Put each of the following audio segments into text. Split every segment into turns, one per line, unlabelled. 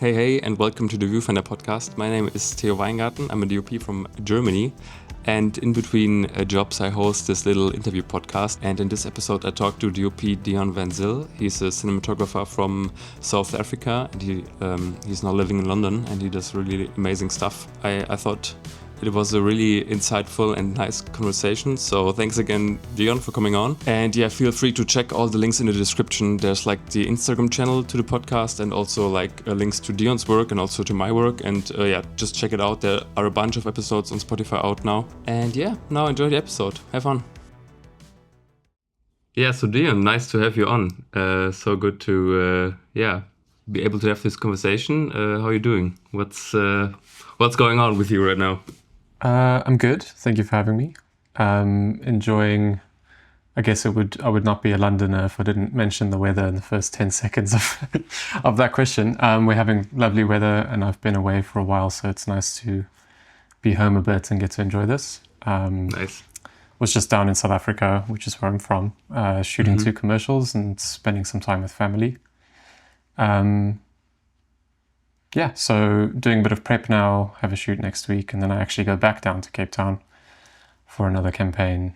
Hey, and welcome to the Viewfinder podcast. My name is Theo Weingarten. I'm a DoP from Germany. And in between jobs, I host this little interview podcast. And in this episode, I talked to DoP Deon Van Zyl. He's a cinematographer from South Africa. And he's now living in London, and he does really amazing stuff. I thought it was a really insightful and nice conversation. So thanks again, Deon, for coming on. And yeah, feel free to check all the links in the description. There's like the Instagram channel to the podcast and also like links to Deon's work and also to my work. And just check it out. There are a bunch of episodes on Spotify out now. And yeah, now enjoy the episode. Have fun. Yeah, so Deon, nice to have you on. So good to be able to have this conversation. How are you doing? What's going on with you right now?
I'm good. Thank you for having me. Enjoying. I guess I would not be a Londoner if I didn't mention the weather in the first 10 seconds of that question. We're having lovely weather, and I've been away for a while, so it's nice to be home a bit and get to enjoy this.
Nice.
Was just down in South Africa, which is where I'm from, shooting 2 commercials and spending some time with family. So doing a bit of prep now, have a shoot next week, and then I actually go back down to Cape Town for another campaign.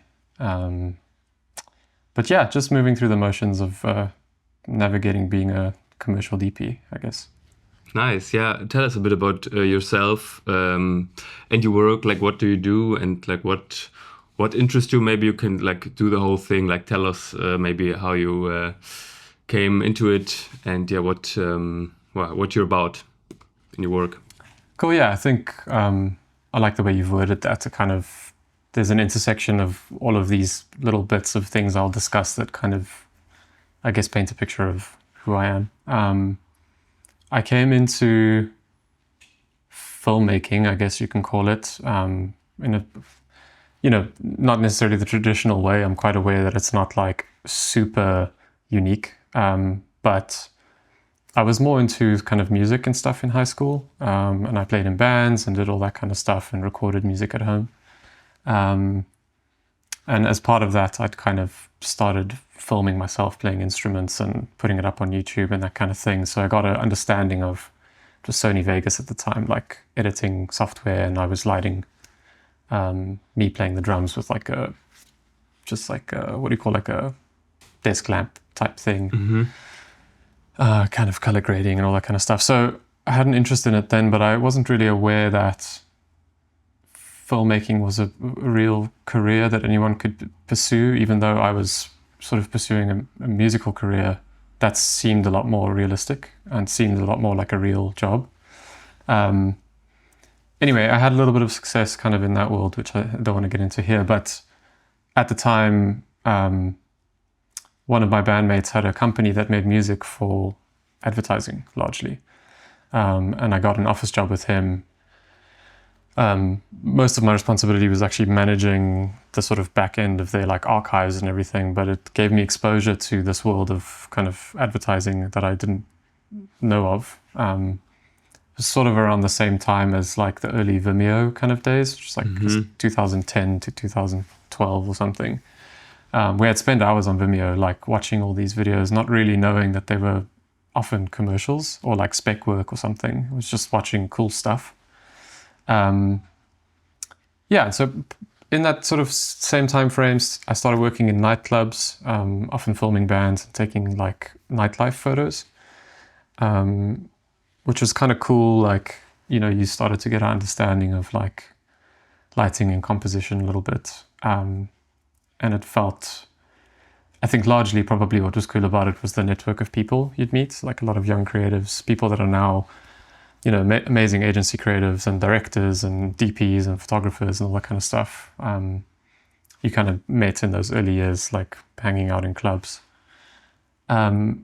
Just moving through the motions of navigating being a commercial DP, I guess.
Nice. Yeah. Tell us a bit about yourself and your work. Like, what do you do, and like what interests you? Maybe you can like do the whole thing. Like, tell us maybe how you came into it, and what you're about in your work.
Cool. Yeah, I think I like the way you've worded that. There's an intersection of all of these little bits of things I'll discuss that kind of, I guess, paint a picture of who I am. I came into filmmaking, I guess you can call it, in a, not necessarily the traditional way. I'm quite aware that it's not like super unique, but I was more into kind of music and stuff in high school, and I played in bands and did all that kind of stuff and recorded music at home. And as part of that, I'd kind of started filming myself playing instruments and putting it up on YouTube and that kind of thing. So I got an understanding of just Sony Vegas at the time, like editing software, and I was lighting me playing the drums with like a desk lamp type thing.
Mm-hmm.
Kind of color grading and all that kind of stuff. So I had an interest in it then, but I wasn't really aware that filmmaking was a real career that anyone could pursue, even though I was sort of pursuing a musical career that seemed a lot more realistic and seemed a lot more like a real job. Anyway, I had a little bit of success kind of in that world, which I don't want to get into here, but at the time, one of my bandmates had a company that made music for advertising, largely. And I got an office job with him. Most of my responsibility was actually managing the sort of back end of their like archives and everything, but it gave me exposure to this world of kind of advertising that I didn't know of. It was sort of around the same time as like the early Vimeo kind of days, which is like 2010 to 2012 or something. We had spent hours on Vimeo, like watching all these videos, not really knowing that they were often commercials or like spec work or something. It was just watching cool stuff. So in that sort of same time frames, I started working in nightclubs, often filming bands and taking like nightlife photos, which was kind of cool. Like, you started to get an understanding of like lighting and composition a little bit. And it felt, I think largely probably what was cool about it was the network of people you'd meet, like a lot of young creatives, people that are now, amazing agency creatives and directors and DPs and photographers and all that kind of stuff. You kind of met in those early years, like hanging out in clubs. Sorry,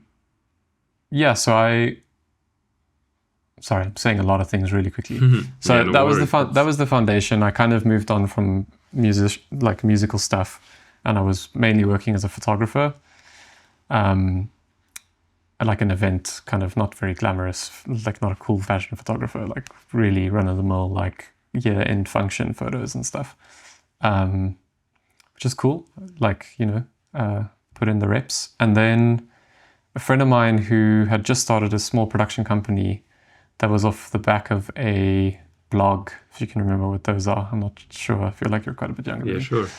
I'm saying a lot of things really quickly. So that was the foundation. I kind of moved on from musical stuff, and I was mainly working as a photographer, like an event, kind of not very glamorous, like not a cool fashion photographer, like really run-of-the-mill, like year-end function photos and stuff, which is cool. Like, put in the reps. And then a friend of mine who had just started a small production company that was off the back of a blog, if you can remember what those are. I'm not sure. I feel like you're quite a bit younger than me.
Sure.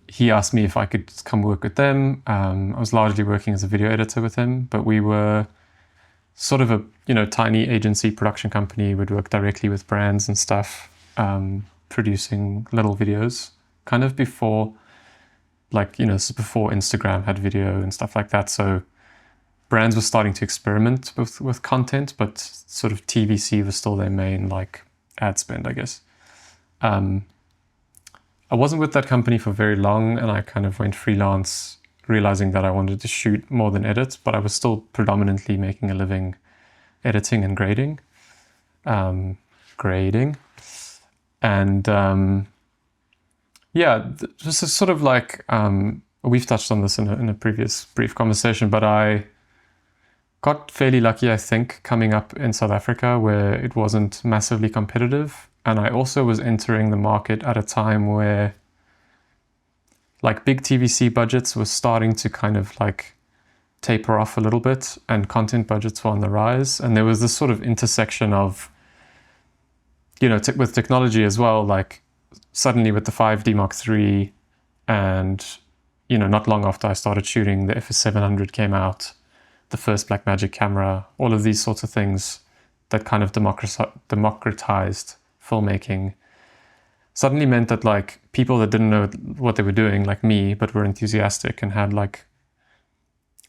He asked me if I could come work with them. I was largely working as a video editor with him, but we were sort of a tiny agency production company. We'd work directly with brands and stuff, producing little videos, kind of before, this is before Instagram had video and stuff like that. So brands were starting to experiment with content, but sort of TVC was still their main ad spend, I guess. I wasn't with that company for very long, and I kind of went freelance, realizing that I wanted to shoot more than edit, but I was still predominantly making a living editing and grading. And this is sort of we've touched on this in a previous brief conversation, but I got fairly lucky, I think, coming up in South Africa where it wasn't massively competitive. And I also was entering the market at a time where big TVC budgets were starting to kind of taper off a little bit, and content budgets were on the rise. And there was this sort of intersection of, with technology as well, suddenly with the 5D Mark III and, not long after I started shooting, the FS700 came out, the first Blackmagic camera, all of these sorts of things that kind of democratized filmmaking suddenly meant that people that didn't know what they were doing, like me, but were enthusiastic and had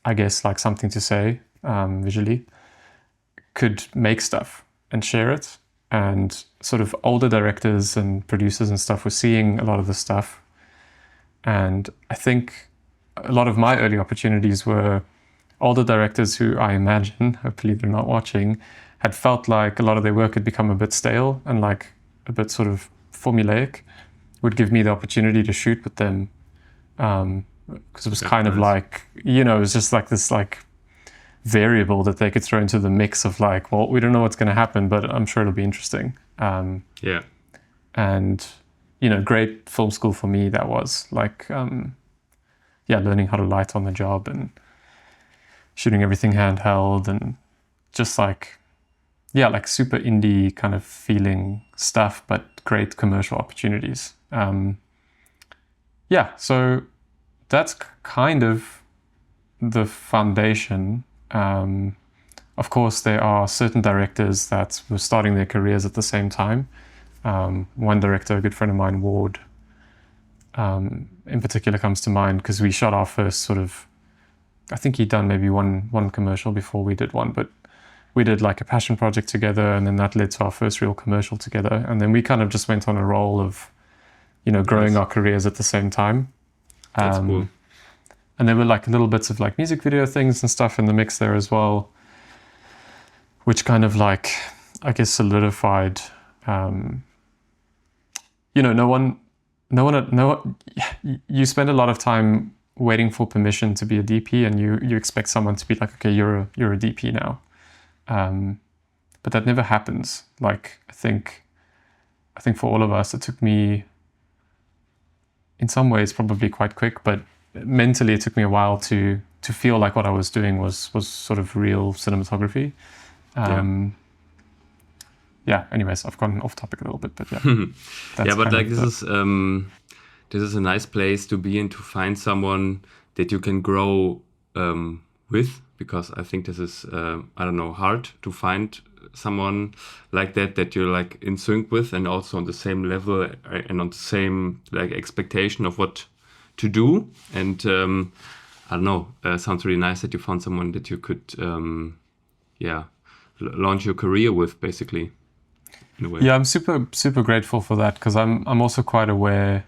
I guess something to say visually, could make stuff and share it. And sort of older directors and producers and stuff were seeing a lot of this stuff. And I think a lot of my early opportunities were older directors who, I imagine, hopefully they're not watching, had felt like a lot of their work had become a bit stale and a bit sort of formulaic, would give me the opportunity to shoot with them. Because it was kind of it was just this variable that they could throw into the mix of we don't know what's going to happen, but I'm sure it'll be interesting. And, great film school for me, that was learning how to light on the job and shooting everything handheld and just super indie kind of feeling stuff, but great commercial opportunities. So that's kind of the foundation. Of course, there are certain directors that were starting their careers at the same time. One director, a good friend of mine, Ward, in particular comes to mind because we shot our first sort of, I think he'd done maybe one commercial before we did one, but we did a passion project together, and then that led to our first real commercial together. And then we kind of just went on a roll of, growing our careers at the same time.
That's cool.
And there were little bits of music video things and stuff in the mix there as well, which kind of I guess solidified, you spend a lot of time waiting for permission to be a DP, and you expect someone to be okay, you're a DP now. But that never happens. I think for all of us, it took me, in some ways, probably quite quick, but mentally it took me a while to feel like what I was doing was sort of real cinematography. Anyways, I've gone off topic a little bit, but
this is a nice place to be in, to find someone that you can grow with, because I think this is hard to find someone like that you're in sync with, and also on the same level and on the same expectation of what to do. And sounds really nice that you found someone that you could launch your career with, basically, in a way.
Yeah, I'm super grateful for that, because I'm also quite aware,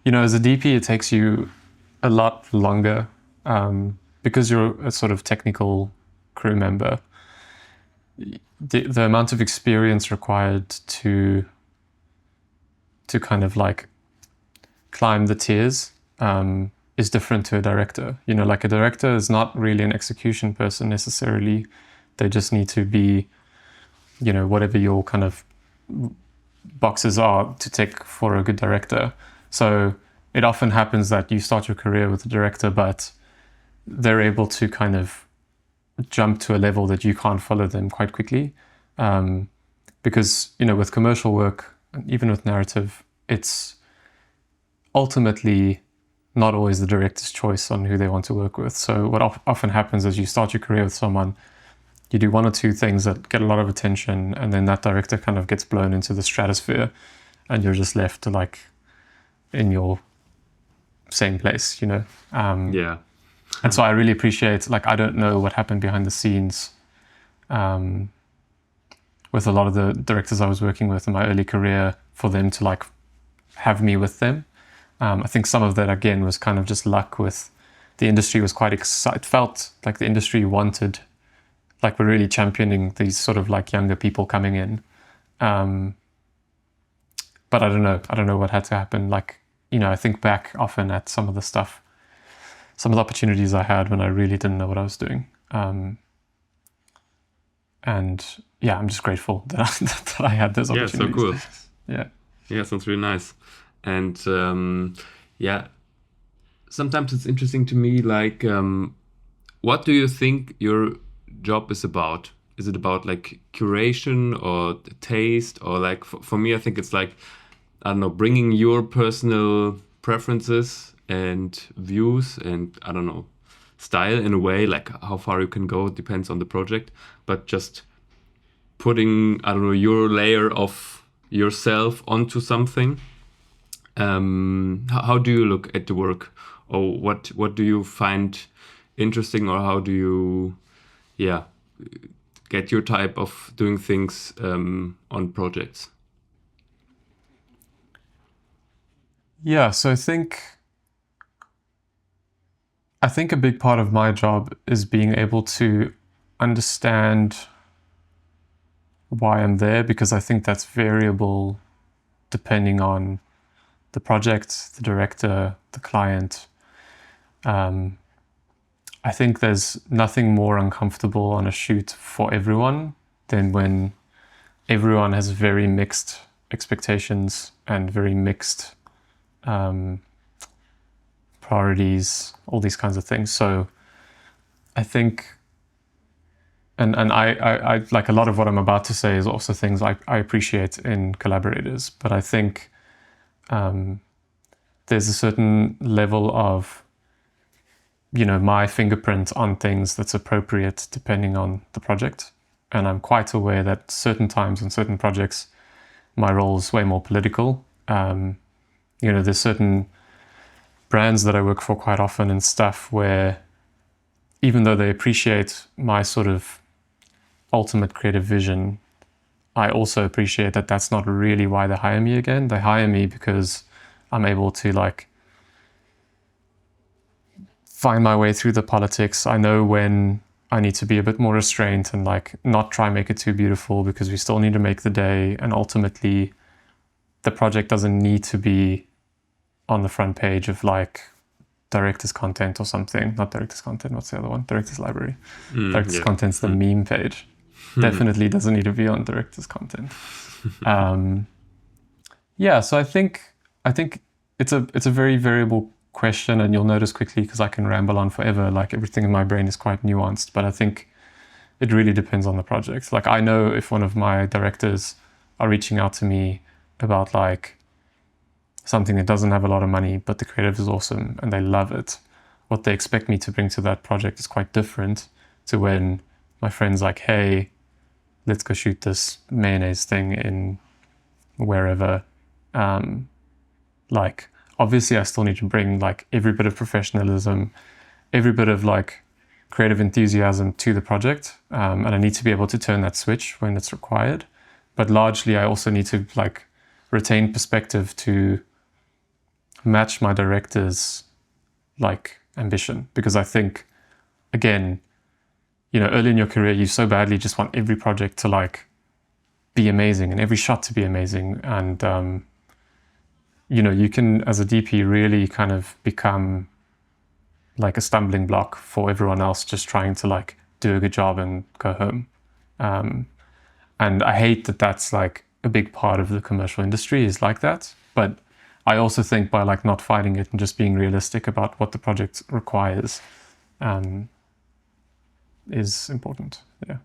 as a DP it takes you a lot longer, because you're a sort of technical crew member. The amount of experience required to kind of climb the tiers is different to a director. A director is not really an execution person necessarily. They just need to be, whatever your kind of boxes are to tick for a good director. So it often happens that you start your career with a director, but they're able to kind of jump to a level that you can't follow them quite quickly. Because, with commercial work, even with narrative, it's ultimately not always the director's choice on who they want to work with. So what often happens is you start your career with someone, you do one or two things that get a lot of attention, and then that director kind of gets blown into the stratosphere, and you're just left to in your same place,
Yeah.
And so I really appreciate, I don't know what happened behind the scenes with a lot of the directors I was working with in my early career, for them to have me with them. I think some of that, again, was kind of just luck with the industry. Was quite excited. It felt like the industry wanted, we're really championing these sort of younger people coming in. But I don't know what had to happen. I think back often at some of the opportunities I had when I really didn't know what I was doing. And yeah, I'm just grateful that I had those opportunities.
Yeah, so cool.
Yeah.
Yeah, sounds really nice. And sometimes it's interesting to me, what do you think your job is about? Is it about curation or taste, or for me, I think it's I don't know, bringing your personal preferences and views and, I don't know, style in a way, how far you can go depends on the project, but just putting, I don't know, your layer of yourself onto something. How do you look at the work, or what do you find interesting, or how do you get your type of doing things on projects?
Yeah, so I think a big part of my job is being able to understand why I'm there, because I think that's variable depending on the project, the director, the client. I think there's nothing more uncomfortable on a shoot for everyone than when everyone has very mixed expectations and very mixed priorities, all these kinds of things. So I think, and I like, a lot of what I'm about to say is also things I appreciate in collaborators, but I think there's a certain level of, my fingerprint on things that's appropriate depending on the project. And I'm quite aware that certain times on certain projects, my role is way more political. There's certain brands that I work for quite often and stuff where, even though they appreciate my sort of ultimate creative vision, I also appreciate that that's not really why they hire me again. They hire me because I'm able to find my way through the politics. I know when I need to be a bit more restrained and not try and make it too beautiful, because we still need to make the day. And ultimately, the project doesn't need to be on the front page of director's content or something. Not director's content, what's the other one? Director's library. Director's content's the meme page. Definitely doesn't need to be on director's content. So I think it's a very variable question, and you'll notice quickly, because I can ramble on forever, everything in my brain is quite nuanced, but I think it really depends on the project. I know if one of my directors are reaching out to me about something that doesn't have a lot of money, but the creative is awesome and they love it, what they expect me to bring to that project is quite different to when my friend's hey, let's go shoot this mayonnaise thing in wherever. Obviously I still need to bring every bit of professionalism, every bit of creative enthusiasm to the project, and I need to be able to turn that switch when it's required. But largely I also need to retain perspective to match my director's ambition, because I think, again, early in your career you so badly just want every project to be amazing and every shot to be amazing, and you can, as a DP, really kind of become a stumbling block for everyone else just trying to do a good job and go home. And I hate that that's a big part of the commercial industry is that. But I also think by not fighting it and just being realistic about what the project requires, is important. Yeah.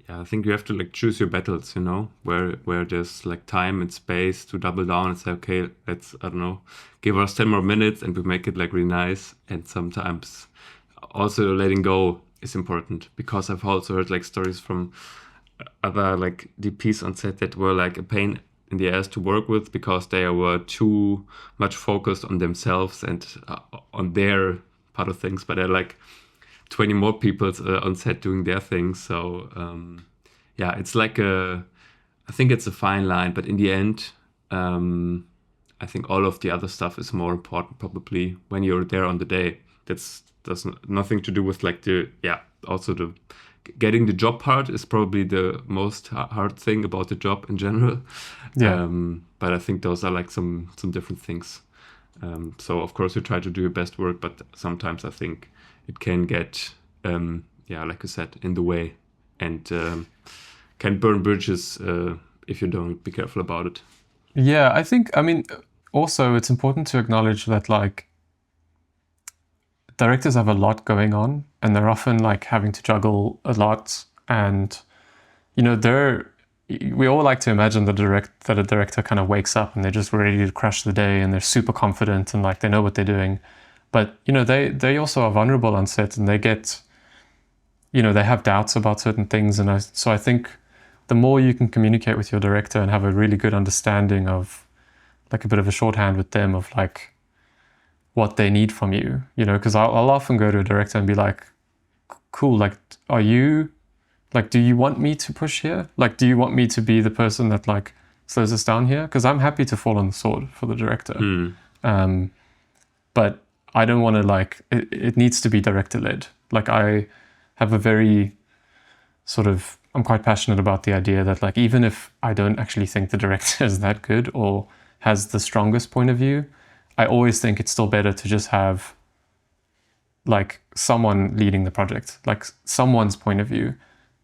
Yeah, I think you have to like choose your battles, where there's like time and space to double down and say, okay, let's, I don't know, give us 10 more minutes and we make it like really nice. And sometimes also letting go is important, because I've also heard like stories from other like DPs on set that were like a pain in the ass to work with, because they were too much focused on themselves and on their part of things, but they're like 20 more people on set doing their things. So yeah, it's like I think it's a fine line, but in the end, I think all of the other stuff is more important probably when you're there on the day. That's nothing to do with like also the getting the job part is probably the most hard thing about the job in general.
Yeah.
But I think those are like some different things. So of course you try to do your best work, but sometimes I think it can get, like you said, in the way, and can burn bridges if you don't be careful about it.
Yeah, I mean, also it's important to acknowledge that like directors have a lot going on, and they're often like having to juggle a lot, and we all like to imagine that a director kind of wakes up and they're just ready to crush the day and they're super confident and like they know what they're doing. But they also are vulnerable on set, and they get, they have doubts about certain things. And so I think the more you can communicate with your director and have a really good understanding of like a bit of a shorthand with them of like what they need from you, because I'll often go to a director and be like, cool, like, do you want me to push here? Like, do you want me to be the person that like slows us down here? Because I'm happy to fall on the sword for the director. But I don't want to like, it needs to be director led. Like I have a very I'm quite passionate about the idea that like, even if I don't actually think the director is that good or has the strongest point of view, I always think it's still better to just have like someone leading the project. Like someone's point of view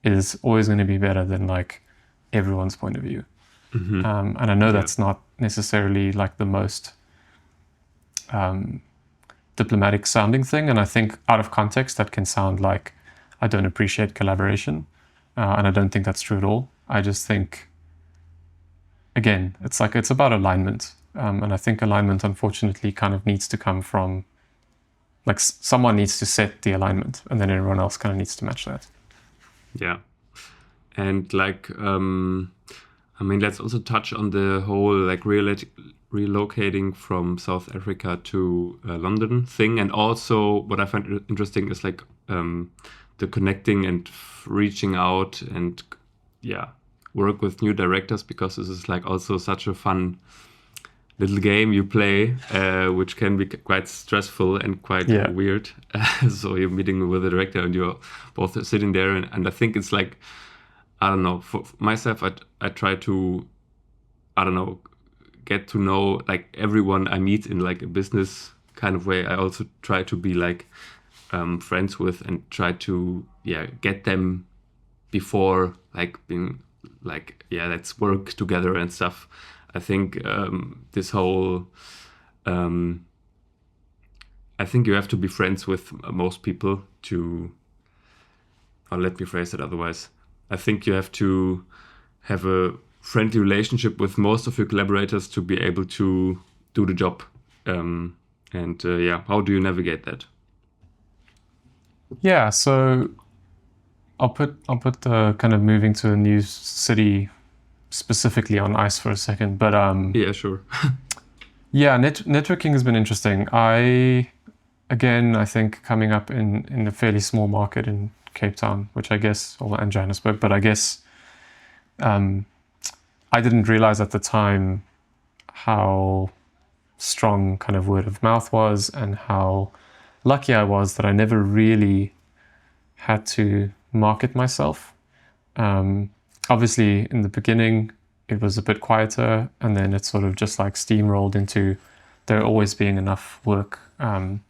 is always going to be better than like everyone's point of view.
Mm-hmm.
And I know that's not necessarily like the most diplomatic sounding thing. And I think out of context, that can sound like I don't appreciate collaboration. And I don't think that's true at all. I just think, again, it's about alignment. And I think alignment, unfortunately, kind of needs to come from, like, someone needs to set the alignment, and then everyone else kind of needs to match that.
Yeah. And, like, let's also touch on the whole, like, relocating from South Africa to London thing. And also what I find interesting is, like, the connecting and reaching out and, work with new directors, because this is, like, also such a fun little game you play, which can be quite stressful and quite weird. So you're meeting with a director and you're both sitting there, and I think it's like, I don't know, for myself, I try to, I don't know, get to know like everyone I meet in like a business kind of way. I also try to be like friends with and try to get them before like being like, let's work together and stuff. I think this whole, I think you have to be friends with most people to, or let me phrase it otherwise. I think you have to have a friendly relationship with most of your collaborators to be able to do the job. How do you navigate that?
Yeah, so I'll put the kind of moving to a new city specifically on ice for a second, but
yeah, sure.
Networking has been interesting. I think coming up in a fairly small market in Cape Town, which I guess, and Johannesburg, but I guess I didn't realize at the time how strong kind of word of mouth was, and how lucky I was that I never really had to market myself. Obviously, in the beginning, it was a bit quieter, and then it sort of just like steamrolled into there always being enough work. And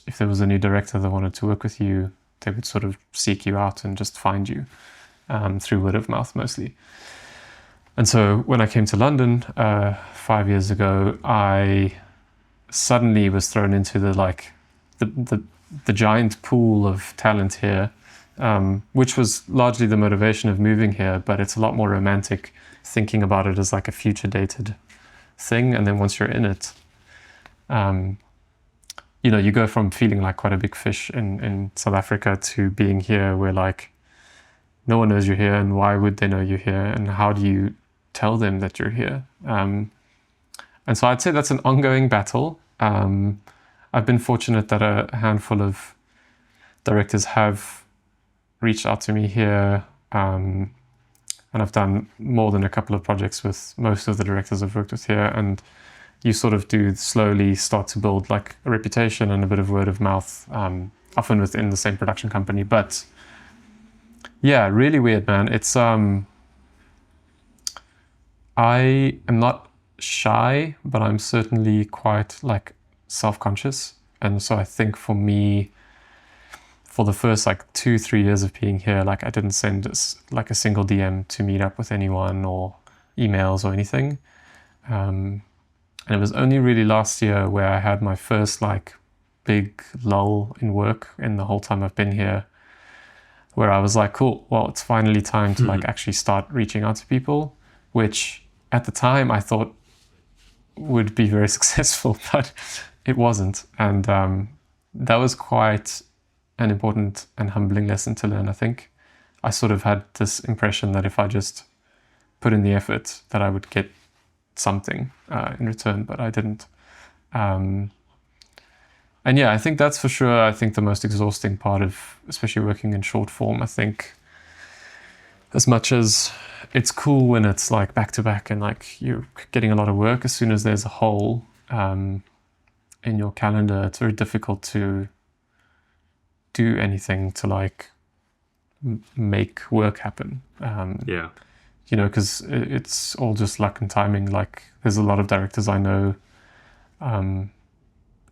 if there was a new director that wanted to work with you, they would sort of seek you out and just find you through word of mouth mostly. And so when I came to London 5 years ago, I suddenly was thrown into the giant pool of talent here. which was largely the motivation of moving here, but it's a lot more romantic thinking about it as like a future dated thing. And then once you're in it, you go from feeling like quite a big fish in South Africa to being here where like no one knows you're here, and why would they know you're here, and how do you tell them that you're here? And so I'd say that's an ongoing battle. I've been fortunate that a handful of directors have reached out to me here, and I've done more than a couple of projects with most of the directors I've worked with here, and you sort of do slowly start to build like a reputation and a bit of word of mouth, often within the same production company. But yeah, really weird, man. It's I am not shy, but I'm certainly quite like self-conscious. And so I think for me, for the first like 2-3 years of being here, like I didn't send like a single DM to meet up with anyone or emails or anything. And it was only really last year where I had my first like big lull in work in the whole time I've been here, where I was like, cool, well, it's finally time to like actually start reaching out to people, which at the time I thought would be very successful, but it wasn't. And that was quite an important and humbling lesson to learn, I think. I sort of had this impression that if I just put in the effort that I would get something in return, but I didn't. And yeah, I think that's for sure, I think the most exhausting part of, especially working in short form. I think as much as it's cool when it's like back to back and like you're getting a lot of work, as soon as there's a hole in your calendar, it's very difficult to do anything to like make work happen. Because it's all just luck and timing. Like there's a lot of directors I know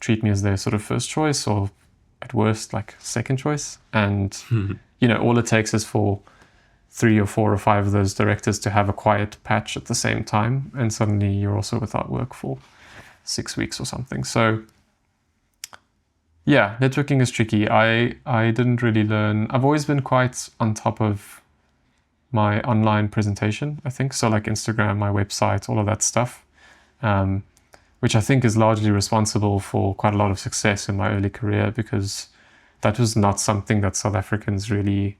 treat me as their sort of first choice, or at worst like second choice. And all it takes is for 3 or 4 or 5 of those directors to have a quiet patch at the same time, and suddenly you're also without work for 6 weeks or something. So yeah, networking is tricky. I didn't really learn. I've always been quite on top of my online presentation, I think. So like Instagram, my website, all of that stuff, which I think is largely responsible for quite a lot of success in my early career, because that was not something that South Africans really,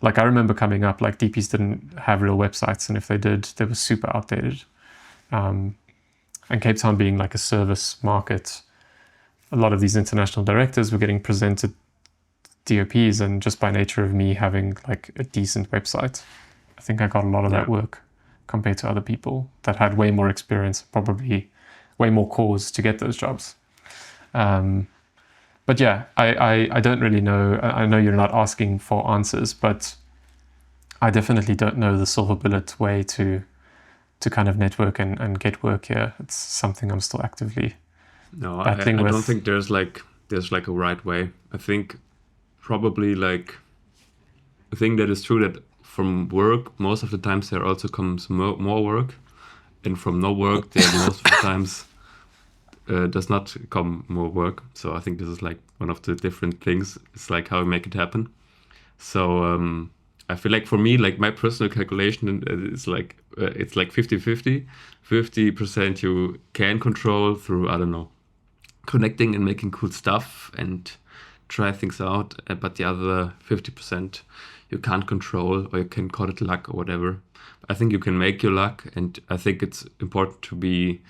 like I remember coming up, like DPs didn't have real websites, and if they did, they were super outdated. And Cape Town being like a service market, a lot of these international directors were getting presented DOPs, and just by nature of me having like a decent website, I think I got a lot of that work compared to other people that had way more experience, probably way more cause to get those jobs. But yeah, I don't really know. I know you're not asking for answers, but I definitely don't know the silver bullet way to kind of network and get work here. It's something I'm still actively battling with.
I don't think there's like a right way. I think probably like a thing that is true, that from work most of the times there also comes more work, and from no work there most of the times does not come more work. So I think this is like one of the different things. It's like how we make it happen. So I feel like for me, like my personal calculation is like it's like 50-50. 50% you can control through, I don't know, connecting and making cool stuff and try things out, but the other 50% you can't control, or you can call it luck or whatever. I think you can make your luck, and I think it's important to be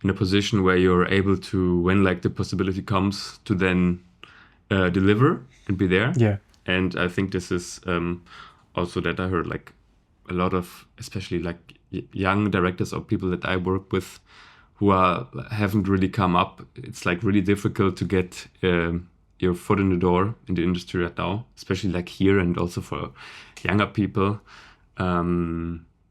in a position where you're able to, when like the possibility comes, to then deliver and be there.
Yeah.
And I think this is also that I heard like a lot of, especially like young directors or people that I work with who haven't really come up. It's like really difficult to get your foot in the door in the industry right now, especially like here, and also for younger people.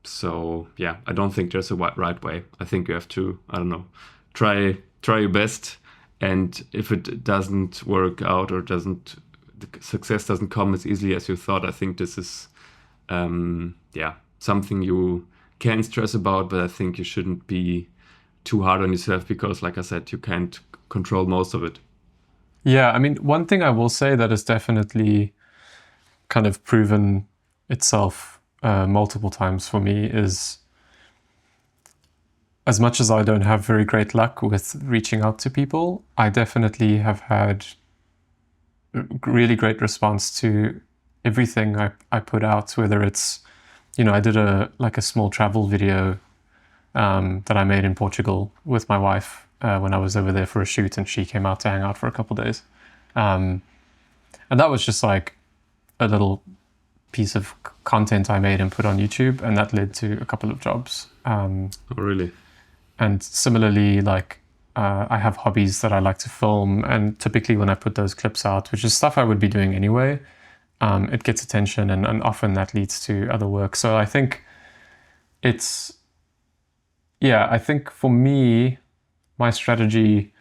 So yeah, I don't think there's a right way. I think you have to, I don't know, try your best, and if it doesn't work out, or the success doesn't come as easily as you thought, I think this is something you can stress about, but I think you shouldn't be too hard on yourself, because like I said, you can't control most of it.
Yeah, I mean, one thing I will say that is definitely kind of proven itself multiple times for me is, as much as I don't have very great luck with reaching out to people, I definitely have had really great response to everything I put out, whether it's, I did a small travel video that I made in Portugal with my wife when I was over there for a shoot, and she came out to hang out for a couple of days. And that was just like a little piece of content I made and put on YouTube, and that led to a couple of jobs.
Oh, really?
And similarly, I have hobbies that I like to film, and typically when I put those clips out, which is stuff I would be doing anyway, it gets attention, and often that leads to other work. So I think I think for me, my strategy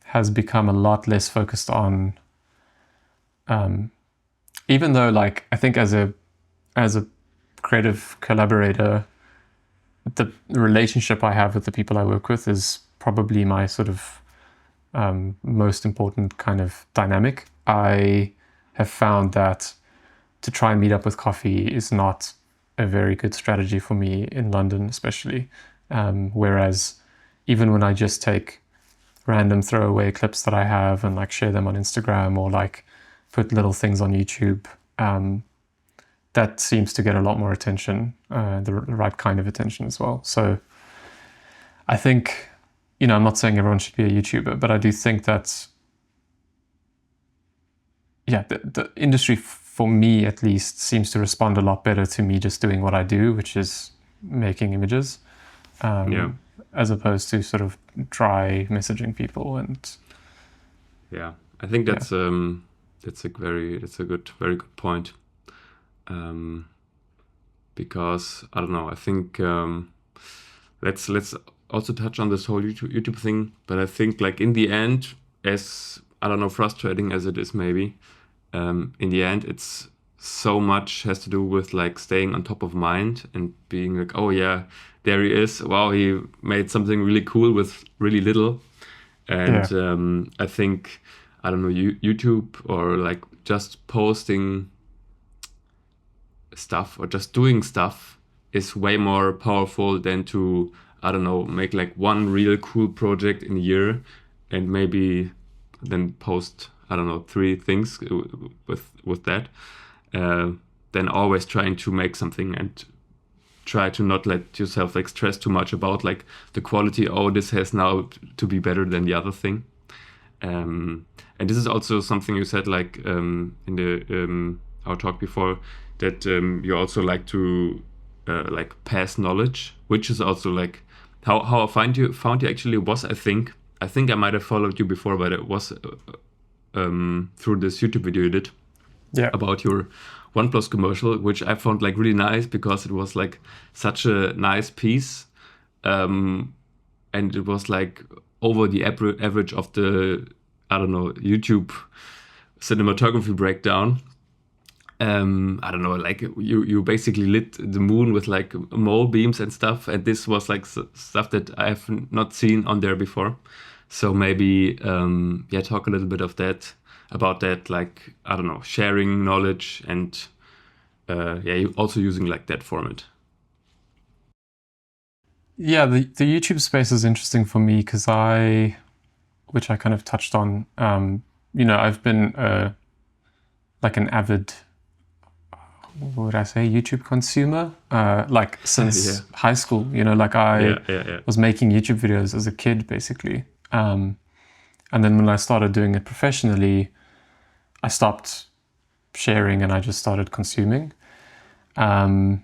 has become a lot less focused on, even though I think as a creative collaborator, the relationship I have with the people I work with is probably my sort of most important kind of dynamic. I have found that to try and meet up with coffee is not a very good strategy for me in London, especially. Whereas even when I just take random throwaway clips that I have and share them on Instagram, or put little things on YouTube, that seems to get a lot more attention, the right kind of attention as well. So I think, I'm not saying everyone should be a YouTuber, but I do think that, the industry, for me at least, seems to respond a lot better to me just doing what I do, which is making images, as opposed to sort of dry messaging people. And
I think that's a very good point. Because I don't know, I think let's also touch on this whole YouTube thing. But I think in the end, as I don't know, frustrating as it is maybe, in the end it's so much has to do with staying on top of mind and being oh yeah, there he is, wow, he made something really cool with really little. And I think, I don't know, YouTube or just posting stuff or just doing stuff is way more powerful than to, I don't know, make one real cool project in a year and maybe then post, I don't know, 3 things with that. Then always trying to make something and try to not let yourself stress too much about the quality. Oh, this has now to be better than the other thing. And this is also something you said in the our talk before, that you also like to pass knowledge, which is also how I found you actually was, I think I might have followed you before, but it was through this YouTube video you did about your OnePlus commercial, which I found really nice because it was such a nice piece, and it was over the average of the, I don't know, YouTube cinematography breakdown. I don't know, you basically lit the moon with mole beams and stuff, and this was stuff that I have not seen on there before. So maybe talk a little bit about that, I don't know, sharing knowledge and you also using that format.
Yeah, the YouTube space is interesting for me because which I kind of touched on, I've been an avid, what would I say, YouTube consumer, since high school. I was making YouTube videos as a kid, basically. And then when I started doing it professionally, I stopped sharing and I just started consuming. And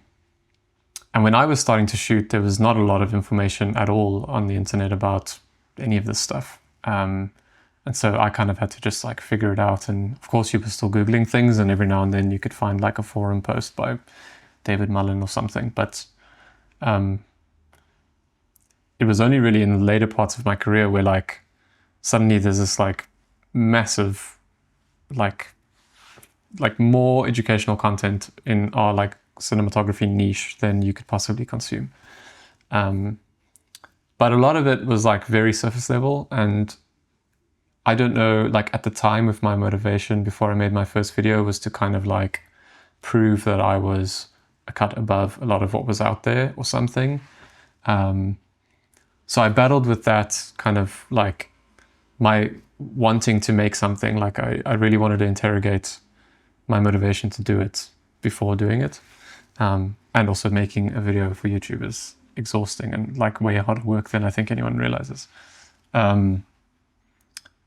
when I was starting to shoot, there was not a lot of information at all on the internet about any of this stuff. And so I kind of had to just figure it out. And of course you were still Googling things, and every now and then you could find a forum post by David Mullen or something. But it was only really in the later parts of my career where suddenly there's this massive, more educational content in our cinematography niche than you could possibly consume. But a lot of it was very surface level, and I don't know, like at the time, if my motivation before I made my first video was to kind of like prove that I was a cut above a lot of what was out there or something. So I battled with that kind of like my wanting to make something. Like I really wanted to interrogate my motivation to do it before doing it. And also making a video for YouTube is exhausting and like way harder work than I think anyone realizes.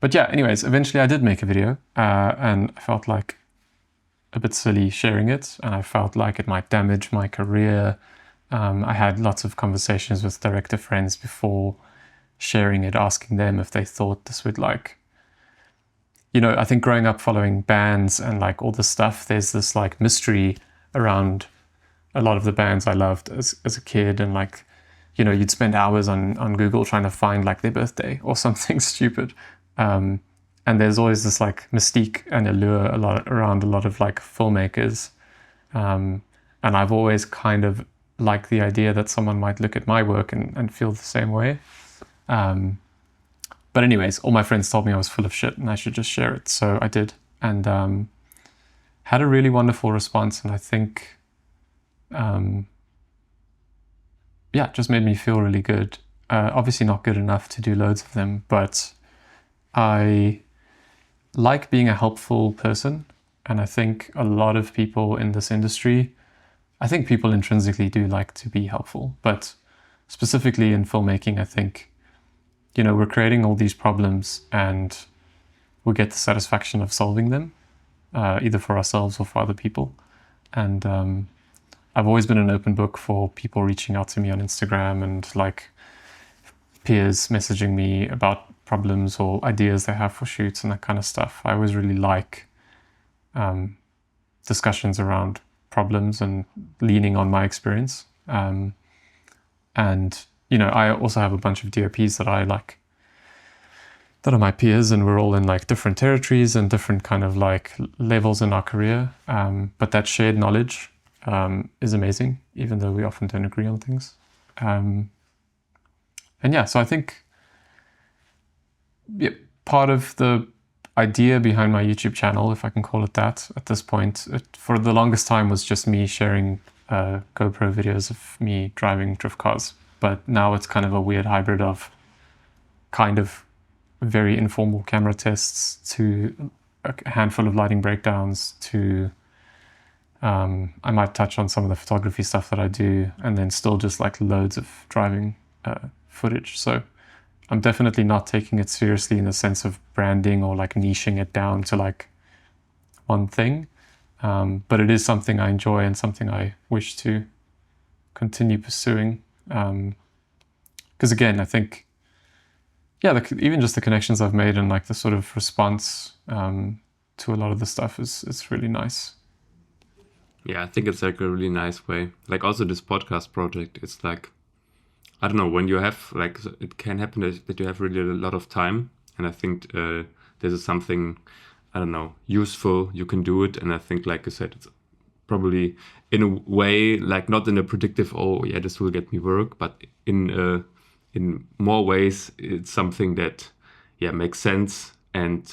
But yeah, anyways, eventually I did make a video and I felt like a bit silly sharing it, and I felt like it might damage my career. I had lots of conversations with director friends before sharing it, asking them if they thought this would like, I think growing up following bands and like all this stuff, there's this like mystery around a lot of the bands I loved as a kid, and like, you'd spend hours on Google trying to find like their birthday or something stupid. And there's always this like mystique and allure around a lot of like filmmakers. And I've always kind of liked the idea that someone might look at my work and feel the same way. But anyways, all my friends told me I was full of shit and I should just share it. So I did, and had a really wonderful response. And I think, it just made me feel really good. Obviously not good enough to do loads of them, but I like being a helpful person. And I think a lot of people in this industry, I think people intrinsically do like to be helpful, but specifically in filmmaking, I think, we're creating all these problems and we get the satisfaction of solving them, either for ourselves or for other people. And I've always been an open book for people reaching out to me on Instagram and like peers messaging me about problems or ideas they have for shoots and that kind of stuff. I always really like discussions around problems and leaning on my experience. And, I also have a bunch of DOPs that I like, that are my peers, and we're all in like different territories and different kind of like levels in our career. But that shared knowledge is amazing, even though we often don't agree on things. So I think part of the idea behind my YouTube channel, if I can call it that, at this point, for the longest time was just me sharing GoPro videos of me driving drift cars. But now it's kind of a weird hybrid of kind of very informal camera tests to a handful of lighting breakdowns to I might touch on some of the photography stuff that I do, and then still just like loads of driving footage. So I'm definitely not taking it seriously in the sense of branding or like niching it down to like one thing. But it is something I enjoy and something I wish to continue pursuing. Because again, I think, even just the connections I've made and like the sort of response to a lot of the stuff is really nice.
Yeah, I think it's like a really nice way. Like also this podcast project, it's like, I don't know, when you have like, it can happen that you have really a lot of time. And I think this is something, I don't know, useful, you can do it. And I think, like I said, it's probably in a way, like not in a predictive, oh yeah, this will get me work, but in more ways, it's something that, makes sense. And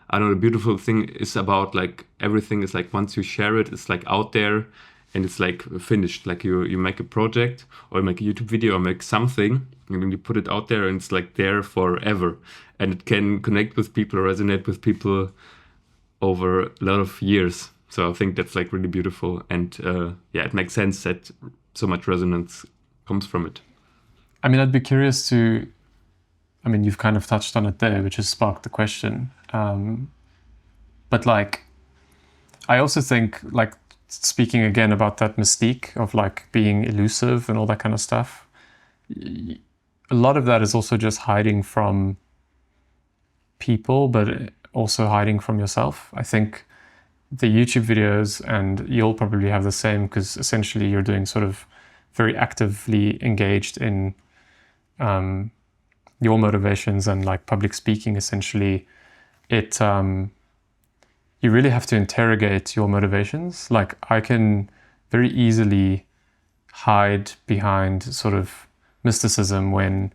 I don't know, the beautiful thing is about like everything is like once you share it, it's like out there and it's like finished. Like you make a project or you make a YouTube video or make something and then you put it out there and it's like there forever. And it can connect with people, resonate with people over a lot of years. So I think that's like really beautiful. And it makes sense that so much resonance comes from it.
I mean, I'd be curious to, you've kind of touched on it there, which has sparked the question. But like, I also think like speaking again about that mystique of like being elusive and all that kind of stuff, a lot of that is also just hiding from people, but also hiding from yourself. I think the YouTube videos, and you'll probably have the same, because essentially you're doing sort of very actively engaged in your motivations and like public speaking. Essentially, you really have to interrogate your motivations. Like I can very easily hide behind sort of mysticism when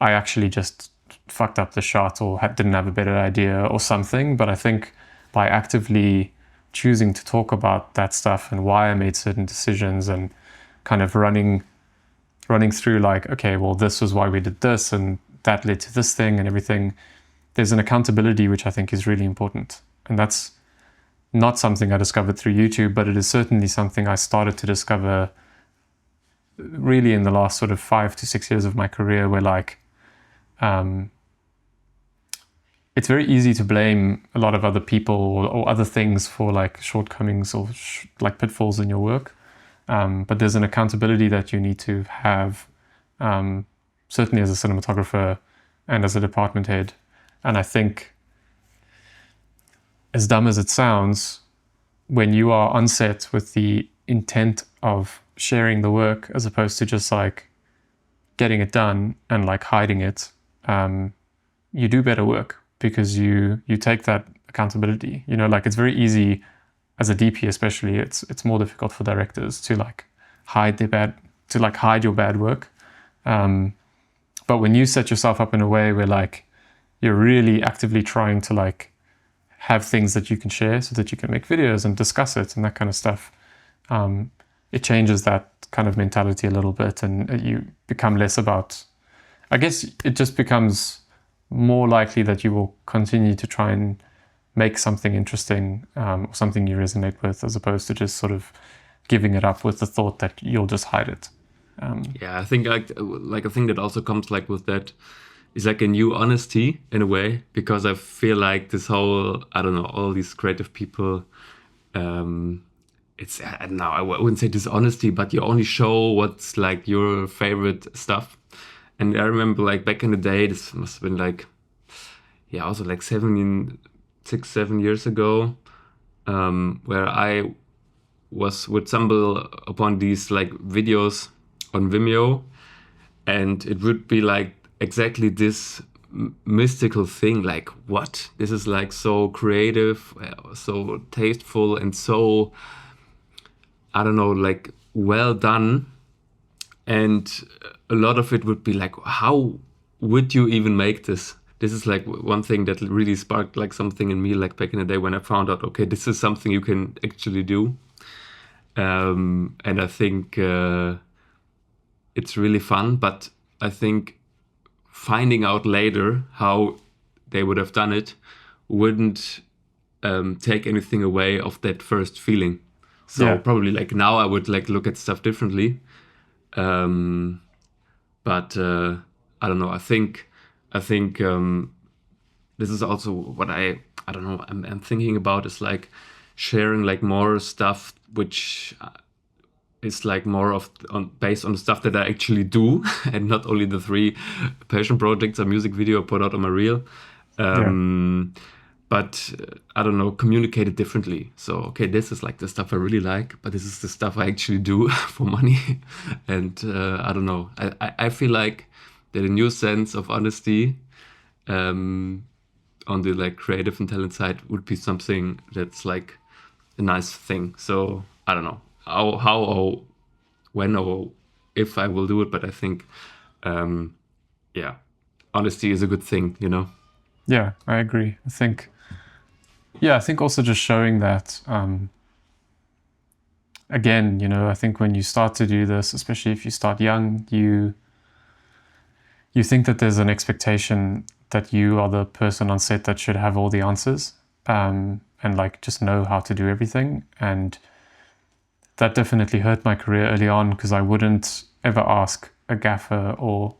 I actually just fucked up the shot or didn't have a better idea or something. But I think by actively choosing to talk about that stuff and why I made certain decisions and kind of running through like, okay, well, this was why we did this and that led to this thing and everything, there's an accountability which I think is really important. And that's not something I discovered through YouTube, but it is certainly something I started to discover really in the last sort of 5 to 6 years of my career, where like it's very easy to blame a lot of other people or other things for like shortcomings or like pitfalls in your work. But there's an accountability that you need to have, certainly as a cinematographer and as a department head. And I think, as dumb as it sounds, when you are on set with the intent of sharing the work as opposed to just like getting it done and like hiding it, you do better work because you take that accountability. You know, like it's very easy as a DP, especially. It's more difficult for directors to like hide your bad work. But when you set yourself up in a way where like you're really actively trying to like have things that you can share so that you can make videos and discuss it and that kind of stuff, it changes that kind of mentality a little bit, and you become less about, I guess it just becomes more likely that you will continue to try and make something interesting, or something you resonate with, as opposed to just sort of giving it up with the thought that you'll just hide it.
Yeah, I think like a thing that also comes like with that is like a new honesty in a way, because I feel like this whole, I don't know, all these creative people, it's, I don't know, I wouldn't say dishonesty, but you only show what's like your favorite stuff. And I remember like back in the day, this must have been like, yeah, also like 7 years ago, where I would stumble upon these like videos on Vimeo, and it would be like exactly this mystical thing, like, what? This is like so creative, so tasteful, and so, I don't know, like well done. And a lot of it would be like, how would you even make this? This is like one thing that really sparked like something in me, like back in the day when I found out, okay, this is something you can actually do. And I think it's really fun, but I think finding out later how they would have done it wouldn't take anything away of that first feeling. So probably like now I would like look at stuff differently. But I don't know. I think this is also what I don't know. I'm thinking about is like sharing like more stuff which is like more based on the stuff that I actually do, and not only the 3 passion projects or music video I put out on my reel. But I don't know, communicate it differently. So, okay, this is like the stuff I really like, but this is the stuff I actually do for money. And I don't know, I feel like that a new sense of honesty on the like creative and talent side would be something that's like a nice thing. So I don't know how or when or if I will do it, but I think, yeah, honesty is a good thing, you know?
Yeah, I agree. I think also just showing that, again, you know, I think when you start to do this, especially if you start young, you think that there's an expectation that you are the person on set that should have all the answers, and like just know how to do everything. And that definitely hurt my career early on, because I wouldn't ever ask a gaffer or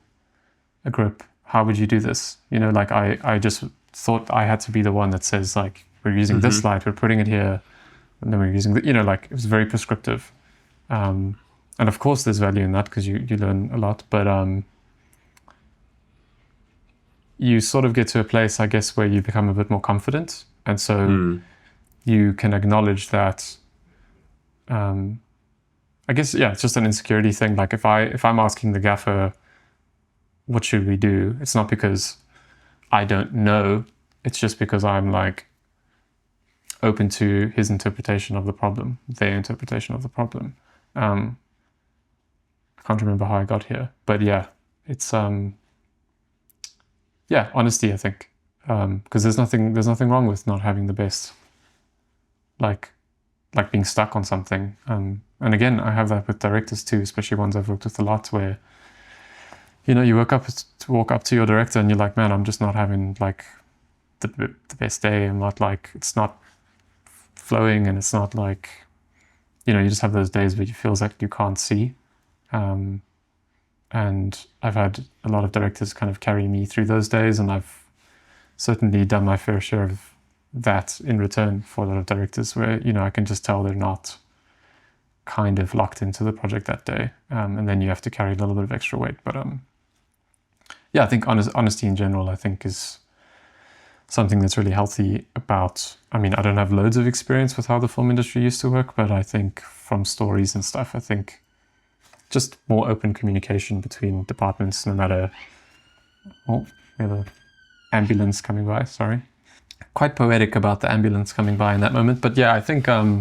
a grip, how would you do this? You know, like I just thought I had to be the one that says like, we're using this light, we're putting it here, and then we're using you know, like it was very prescriptive. And of course there's value in that because you learn a lot, but you sort of get to a place, I guess, where you become a bit more confident. And so you can acknowledge that, I guess, yeah, it's just an insecurity thing. Like if I'm asking the gaffer, what should we do? It's not because I don't know. It's just because I'm like open to his interpretation of the problem, their interpretation of the problem. I can't remember how I got here, but yeah, it's yeah, honesty, I think, because there's nothing wrong with not having the best, like being stuck on something. And again, I have that with directors too, especially ones I've worked with a lot, where you walk up to your director and you're like, man, I'm just not having like the best day. I'm not like, it's not flowing, and it's not like, you just have those days where you feel like you can't see. And I've had a lot of directors kind of carry me through those days, and I've certainly done my fair share of that in return for a lot of directors where, I can just tell they're not kind of locked into the project that day. And then you have to carry a little bit of extra weight. But yeah, I think honesty in general, I think, is something that's really healthy about, I don't have loads of experience with how the film industry used to work, but I think from stories and stuff, I think just more open communication between departments, no matter, we have an ambulance coming by, sorry. Quite poetic about the ambulance coming by in that moment. But yeah, I think, I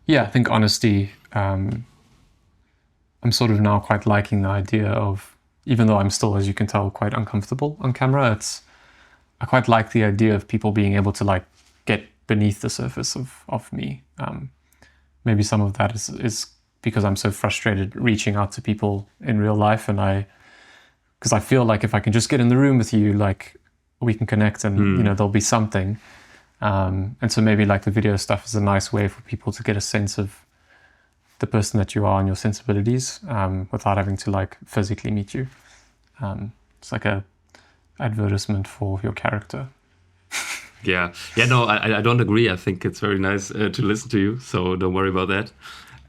think honesty, I'm sort of now quite liking the idea of, even though I'm still, as you can tell, quite uncomfortable on camera, I quite like the idea of people being able to like get beneath the surface of me. Maybe some of that is because I'm so frustrated reaching out to people in real life, and because I feel like if I can just get in the room with you, like we can connect, and there'll be something. And so maybe like the video stuff is a nice way for people to get a sense of the person that you are and your sensibilities, without having to like physically meet you. It's like a advertisement for your character.
No, I don't agree. I think it's very nice to listen to you, so don't worry about that.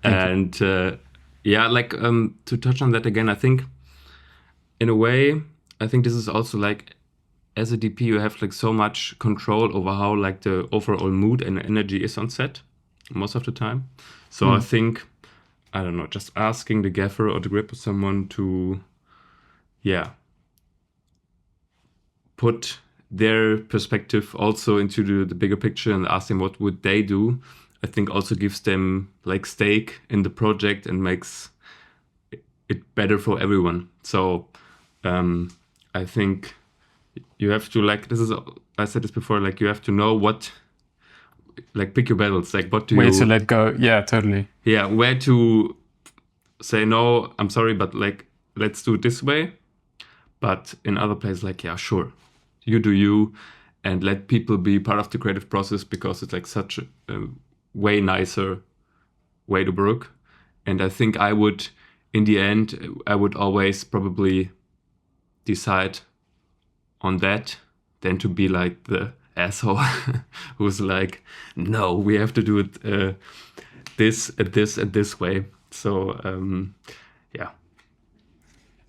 Thank
you. To touch on that again, I think in a way, I think this is also like, as a DP, you have like so much control over how like the overall mood and energy is on set most of the time. So I think, I don't know, just asking the gaffer or the grip of someone to, put their perspective also into the bigger picture and ask them what would they do, I think also gives them like stake in the project and makes it better for everyone. So I think you have to like, I said this before, like you have to know what, like pick your battles, like what do
Way to let go. Yeah, totally.
Yeah, where to say, no, I'm sorry, but like, let's do it this way. But in other places, like, yeah, sure, you do you, and let people be part of the creative process, because it's like such a way nicer way to work. And I think in the end, I would always probably decide on that than to be like the asshole who's like, no, we have to do it this way. So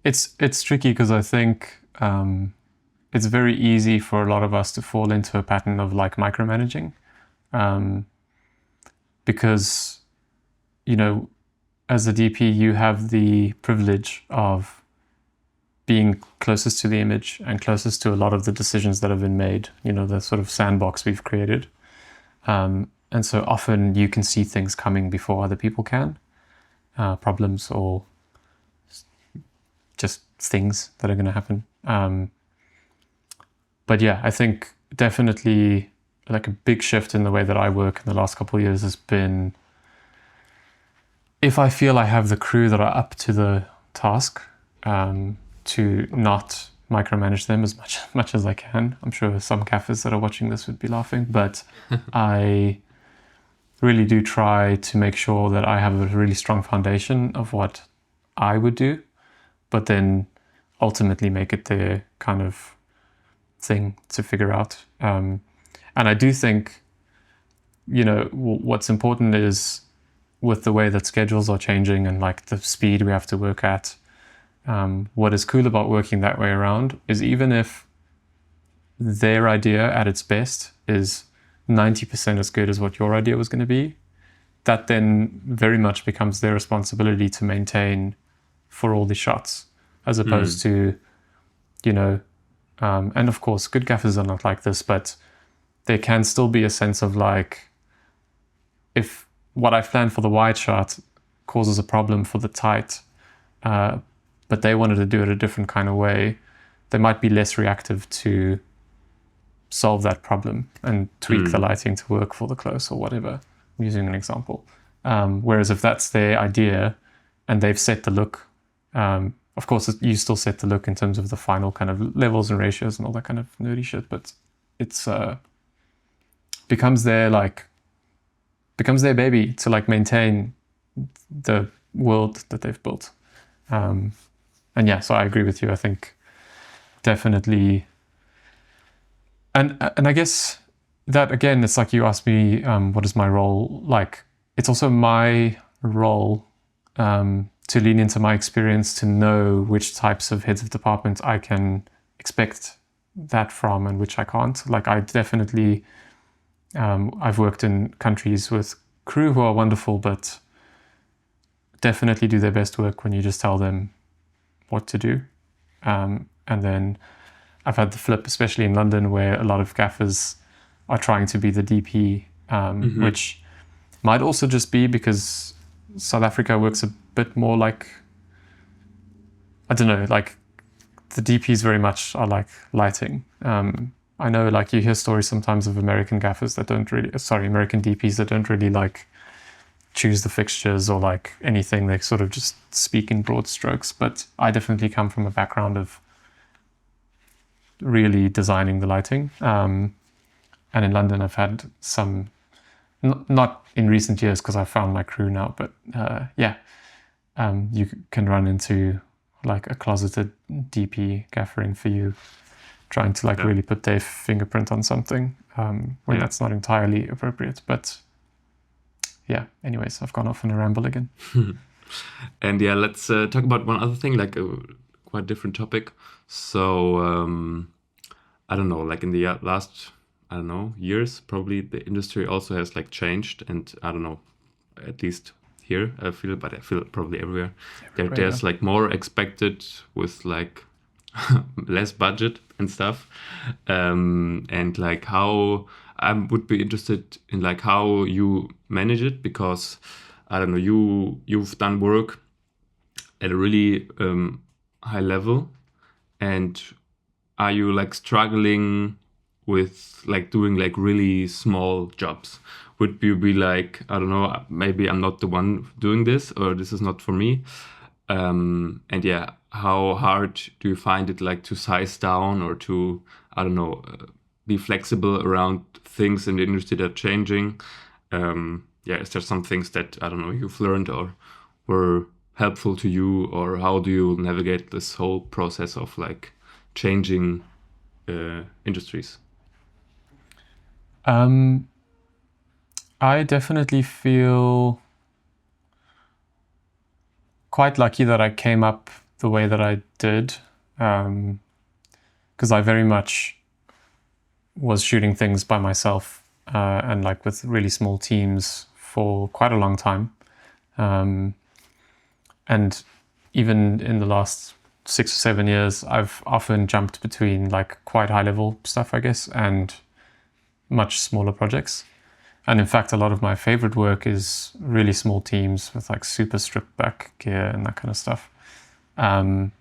it's tricky because I think it's very easy for a lot of us to fall into a pattern of like micromanaging, because as a DP you have the privilege of being closest to the image and closest to a lot of the decisions that have been made, the sort of sandbox we've created. And so often you can see things coming before other people can, problems or just things that are going to happen. But yeah, I think definitely like a big shift in the way that I work in the last couple of years has been, if I feel I have the crew that are up to the task, to not micromanage them as much as I can. I'm sure some cafes that are watching this would be laughing, but I really do try to make sure that I have a really strong foundation of what I would do, but then ultimately make it their kind of thing to figure out. And I do think, what's important is, with the way that schedules are changing and like the speed we have to work at, what is cool about working that way around is, even if their idea at its best is 90% as good as what your idea was going to be, that then very much becomes their responsibility to maintain for all the shots, as opposed to, and of course good gaffers are not like this, but there can still be a sense of like, if what I've planned for the wide shot causes a problem for the tight, but they wanted to do it a different kind of way, they might be less reactive to solve that problem and tweak the lighting to work for the close or whatever. I'm using an example. Whereas if that's their idea and they've set the look, of course, you still set the look in terms of the final kind of levels and ratios and all that kind of nerdy shit, but it's becomes their baby to like maintain the world that they've built. And yeah, so I agree with you. I think definitely. And I guess that, again, it's like you asked me, what is my role like? It's also my role to lean into my experience to know which types of heads of department I can expect that from and which I can't. Like I definitely, I've worked in countries with crew who are wonderful, but definitely do their best work when you just tell them what to do. And then I've had the flip, especially in London, where a lot of gaffers are trying to be the DP, which might also just be because South Africa works a bit more like, I don't know, like the DPs very much are like lighting. I know like you hear stories sometimes of American gaffers that don't really, American DPs that don't really like choose the fixtures or like anything. They sort of just speak in broad strokes. But I definitely come from a background of really designing the lighting. And in London, I've had some, not in recent years because I've found my crew now, but you can run into like a closeted DP gaffering for you, trying to like really put their fingerprint on something when that's not entirely appropriate. But yeah, anyways, I've gone off on a ramble again.
And yeah, let's talk about one other thing, like a quite different topic. So I don't know, like in the last, I don't know, years, probably the industry also has like changed. And I don't know, at least here I feel, but I feel probably everywhere. There's like more expected with like less budget and stuff. And like how I would be interested in like how you manage it, because I don't know, you've done work at a really high level, and are you like struggling with like doing like really small jobs? Would you be like, I don't know, maybe I'm not the one doing this, or this is not for me? And yeah, how hard do you find it like to size down or to, I don't know, be flexible around things in the industry that are changing? Is there some things that, I don't know, you've learned or were helpful to you, or how do you navigate this whole process of like changing industries?
I definitely feel quite lucky that I came up the way that I did, because I very much was shooting things by myself and like with really small teams for quite a long time. And even in the last 6 or 7 years, I've often jumped between like quite high level stuff, I guess, and much smaller projects. And in fact, a lot of my favorite work is really small teams with like super stripped back gear and that kind of stuff. And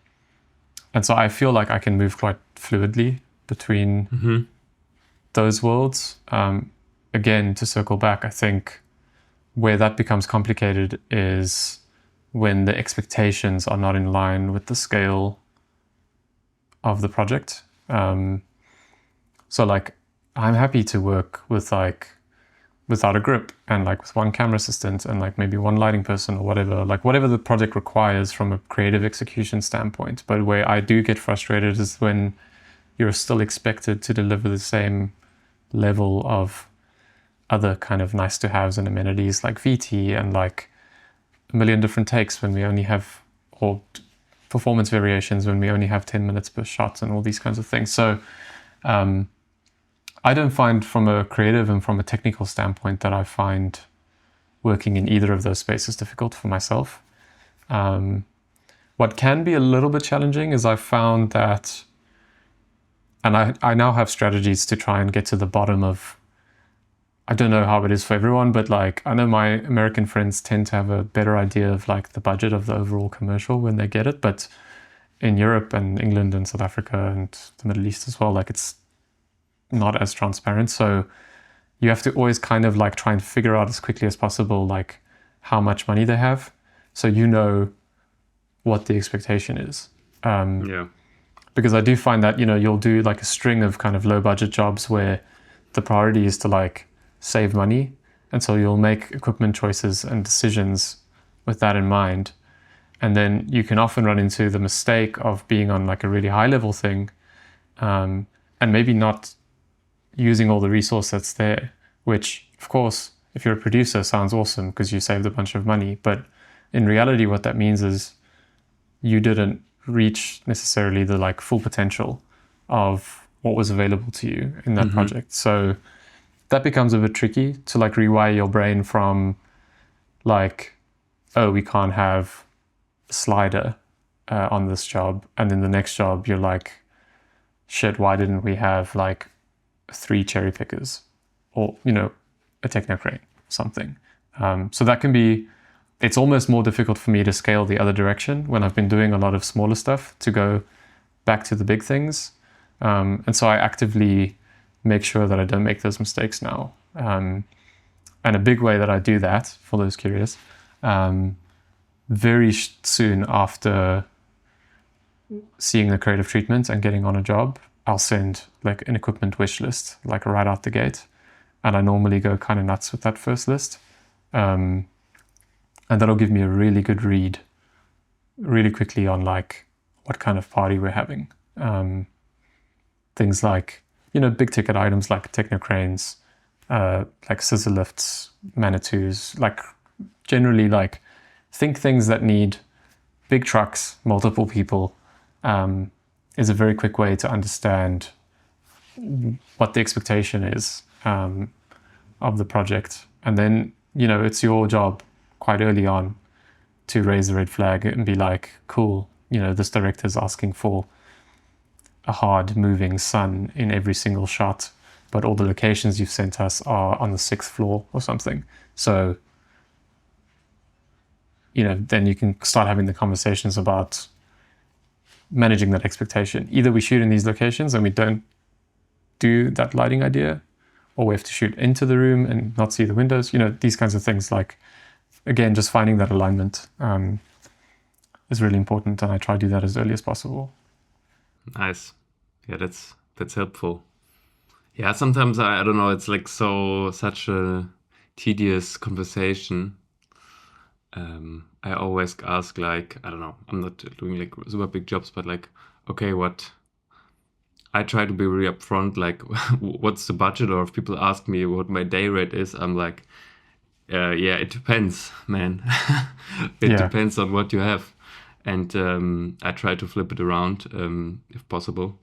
so I feel like I can move quite fluidly between those worlds. Again, to circle back, I think where that becomes complicated is when the expectations are not in line with the scale of the project. So like, I'm happy to work with like without a grip and like with one camera assistant and like maybe one lighting person or whatever, like whatever the project requires from a creative execution standpoint. But where I do get frustrated is when you're still expected to deliver the same level of other kind of nice to haves and amenities like VT and like a million different takes when we only have, or performance variations when we only have 10 minutes per shot and all these kinds of things. So I don't find from a creative and from a technical standpoint that I find working in either of those spaces difficult for myself. What can be a little bit challenging is I've found that, and I now have strategies to try and get to the bottom of, I don't know how it is for everyone, but like I know my American friends tend to have a better idea of like the budget of the overall commercial when they get it. But in Europe and England and South Africa and the Middle East as well, like it's not as transparent. So you have to always kind of like try and figure out as quickly as possible, like how much money they have. So you know what the expectation is.
Yeah.
Because I do find that, you'll do like a string of kind of low budget jobs where the priority is to like save money. And so you'll make equipment choices and decisions with that in mind. And then you can often run into the mistake of being on like a really high level thing, and maybe not using all the resource that's there, which of course, if you're a producer, sounds awesome because you saved a bunch of money. But in reality, what that means is you didn't reach necessarily the like full potential of what was available to you in that project. So that becomes a bit tricky to like rewire your brain from like, oh, we can't have a slider on this job. And then the next job, you're like, shit, why didn't we have like 3 cherry pickers or, a techno crane, something. So that can be, it's almost more difficult for me to scale the other direction when I've been doing a lot of smaller stuff to go back to the big things. And so I actively make sure that I don't make those mistakes now. And a big way that I do that, for those curious, very soon after seeing the creative treatment and getting on a job, I'll send like an equipment wish list, like right out the gate. And I normally go kind of nuts with that first list. And that'll give me a really good read really quickly on like what kind of party we're having. Things like, big ticket items like techno cranes, like scissor lifts, Manitous, like generally like think things that need big trucks, multiple people, is a very quick way to understand what the expectation is of the project. And then, it's your job quite early on to raise the red flag and be like, cool, this director's asking for a hard moving sun in every single shot, but all the locations you've sent us are on the 6th floor or something. So, then you can start having the conversations about managing that expectation. Either we shoot in these locations and we don't do that lighting idea, or we have to shoot into the room and not see the windows, these kinds of things. Like, again, just finding that alignment is really important, and I try to do that as early as possible.
Nice. Yeah, that's helpful. Yeah, sometimes I don't know, it's like such a tedious conversation. I always ask like, I don't know, I'm not doing like super big jobs, but like, okay, I try to be really upfront, like what's the budget? Or if people ask me what my day rate is, I'm like, yeah, it depends, man. It depends on what you have. And I try to flip it around if possible.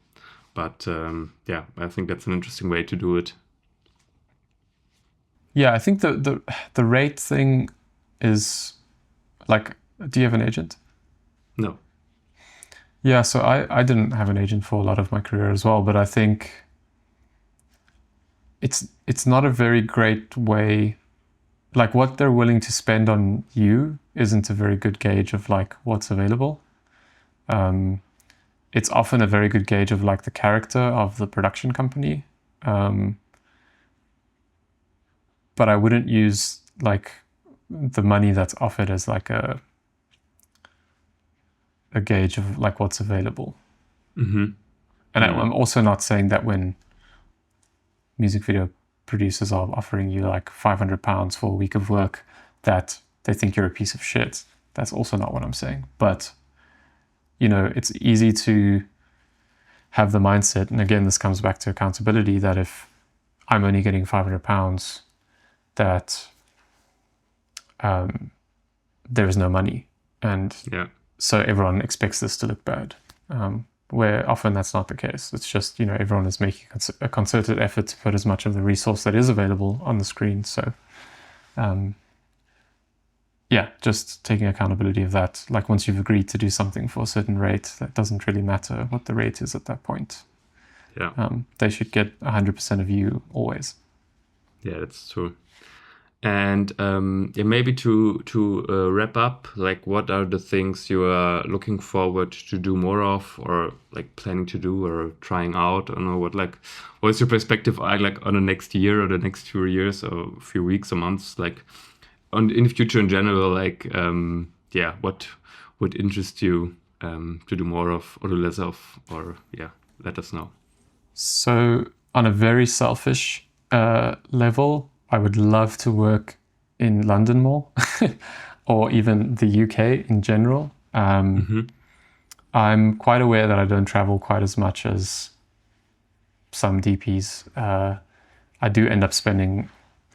But yeah, I think that's an interesting way to do it.
Yeah, I think the rate thing is like, do you have an agent?
No.
Yeah, so I didn't have an agent for a lot of my career as well, but I think it's not a very great way, like what they're willing to spend on you isn't a very good gauge of like what's available. It's often a very good gauge of like the character of the production company. But I wouldn't use like the money that's offered as like a gauge of like what's available.
Mm-hmm.
And I'm also not saying that when music video producers are offering you like £500 for a week of work that they think you're a piece of shit. That's also not what I'm saying. But, it's easy to have the mindset, and again, this comes back to accountability, that if I'm only getting £500, that there is no money. And so everyone expects this to look bad, where often that's not the case. It's just, everyone is making a concerted effort to put as much of the resource that is available on the screen. So, just taking accountability of that. Like once you've agreed to do something for a certain rate, that doesn't really matter what the rate is at that point.
Yeah.
They should get 100% of you always.
Yeah, that's true. And yeah, maybe to wrap up, like what are the things you are looking forward to do more of, or like planning to do, or trying out? I don't know what's your perspective like on the next year or the next few years or a few weeks or months, like in the future in general, like yeah, what would interest you to do more of or do less of, or yeah, let us know.
So on a very selfish level, I would love to work in London more, or even the UK in general. I'm quite aware that I don't travel quite as much as some DPs. I do end up spending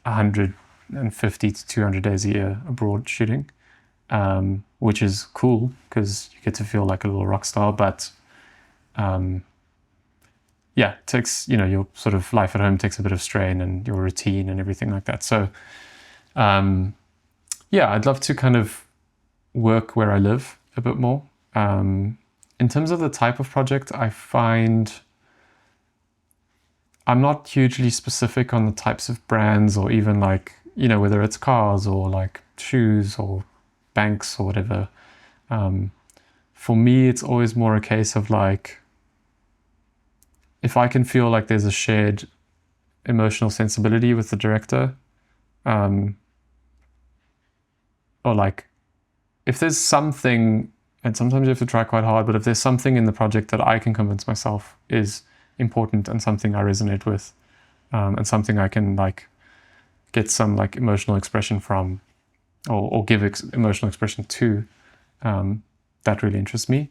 150 to 200 days a year abroad shooting, which is cool because you get to feel like a little rock star. But yeah, it takes, your sort of life at home takes a bit of strain and your routine and everything like that. So yeah, I'd love to kind of work where I live a bit more. In terms of the type of project, I find I'm not hugely specific on the types of brands or even like, whether it's cars or like shoes or banks or whatever. For me, it's always more a case of like, if I can feel like there's a shared emotional sensibility with the director, or like if there's something, and sometimes you have to try quite hard, but if there's something in the project that I can convince myself is important and something I resonate with, and something I can like get some like emotional expression from, or give emotional expression to, that really interests me.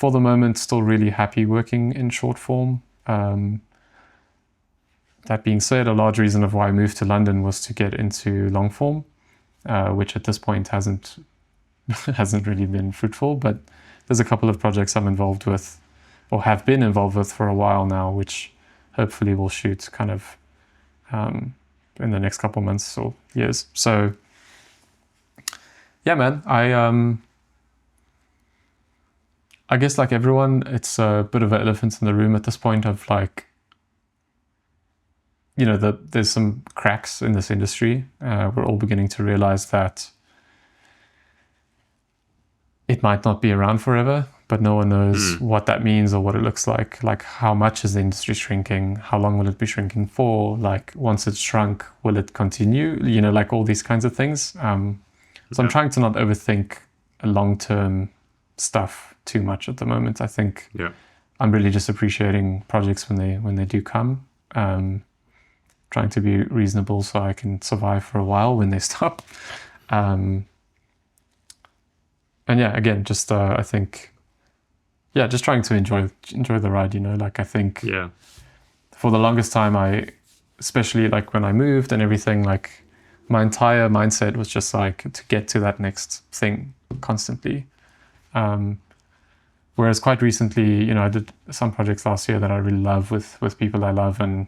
For the moment, still really happy working in short form. That being said, a large reason of why I moved to London was to get into long form, which at this point hasn't really been fruitful. But there's a couple of projects I'm involved with, or have been involved with for a while now, which hopefully will shoot kind of in the next couple months or years. So yeah, man, I guess like everyone, it's a bit of an elephant in the room at this point of like, there's some cracks in this industry. We're all beginning to realize that it might not be around forever, but no one knows what that means or what it looks like. Like, how much is the industry shrinking? How long will it be shrinking for? Like, once it's shrunk, will it continue? Like all these kinds of things. So I'm trying to not overthink long-term stuff too much at the moment. I think I'm really just appreciating projects when they do come. Trying to be reasonable so I can survive for a while when they stop. And yeah, again, just I think, just trying to enjoy the ride. Like I think for the longest time, especially like when I moved and everything, like my entire mindset was just like to get to that next thing constantly. Whereas quite recently, I did some projects last year that I really love with people I love, and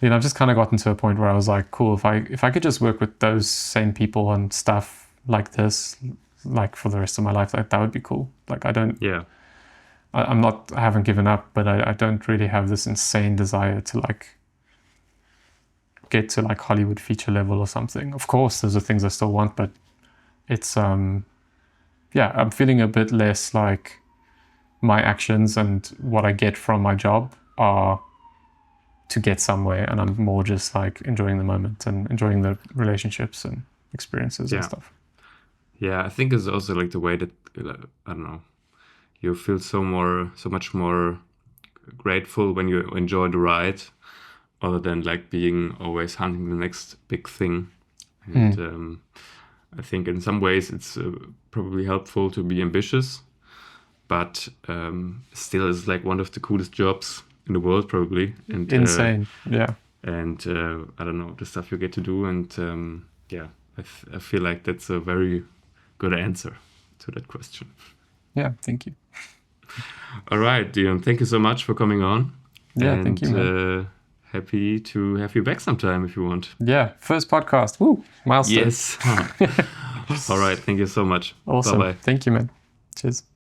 I've just kind of gotten to a point where I was like, cool, if I could just work with those same people on stuff like this, like for the rest of my life, that would be cool. Like I haven't given up, but I don't really have this insane desire to like get to like Hollywood feature level or something. Of course, those are things I still want, but it's I'm feeling a bit less like my actions and what I get from my job are to get somewhere, and I'm more just like enjoying the moment and enjoying the relationships and experiences and stuff.
Yeah, I think it's also like the way that I don't know, you feel so much more grateful when you enjoy the ride, other than like being always hunting the next big thing. And I think in some ways it's probably helpful to be ambitious, but still it's like one of the coolest jobs in the world, probably. And
insane.
And I don't know, the stuff you get to do, and I feel like that's a very good answer to that question.
Yeah, thank you.
All right, Deon, thank you so much for coming on.
Yeah,
and,
thank you, man.
Happy to have you back sometime if you want.
Yeah, first podcast. Woo, milestone.
Yes. All right, thank you so much.
Awesome.
Bye-bye.
Thank you, man. Cheers.